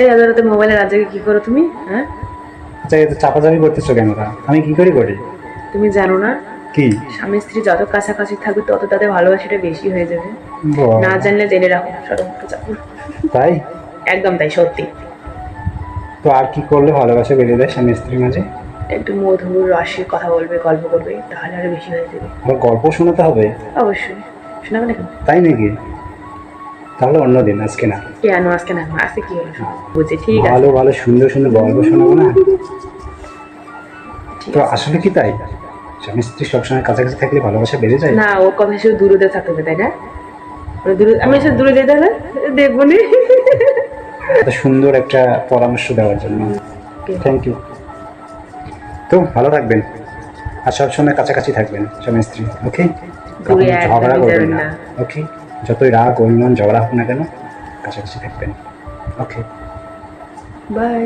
এই এত রাতে মোবাইলে রাত জেগে কি করো তুমি? হ্যাঁ, আচ্ছা, এত চাপাচাপি করতেছো কেন? আমি কি করে করি? তুমি জানো না কি? স্বামী স্ত্রী যত কাছাকাছি থাকবে তত তাদের ভালোবাসাটা বেশি হয়ে যাবে। বল। না জানলে জেনে রাখো, সরো একটু যাবো। তাই? একদম তাই, সত্যি। তো আর কি করলে ভালোবাসা বেড়ে যায় স্বামী স্ত্রীর মাঝে? একটু মধুর রসে কথা বলবে, গল্প করবে, তাহলে আরো বেশি হয়ে যাবে। আবার গল্প শোনাতে হবে? অবশ্যই। শোনাবে না কেন? তাই নাকি? তাহলে অন্যদিন, আজকে না। কেন আজকে না? আজকে কি হলো? বুঝছি, ঠিক আছে। ভালো ভালো সুন্দর সুন্দর গল্প শোনাবো না? ঠিক তো আছে। আসলে কি তাই? স্বামী স্ত্রী সবসময় কাছাকাছি থাকলে ভালোবাসা বেড়ে যায়? না, ওর কথা শুধু দূরে থাকতে হবে, তাই না? দূরে, আমি এসে দূরে যেতে হলে দেখবো নি। এত সুন্দর একটা পরামর্শ দেওয়ার জন্য থ্যাংক ইউ। তো ভালো থাকবেন, আর সবসময় কাছাকাছি থাকবেন স্বামী স্ত্রী, ওকে? দূরে কখনো ঝগড়া একদমই করবেন যাবেন না, না। ওকে? যতই রাগ অভিমান ঝগড়া হোক না কেন, কাছাকাছি থাকবেন, ওকে? বাই।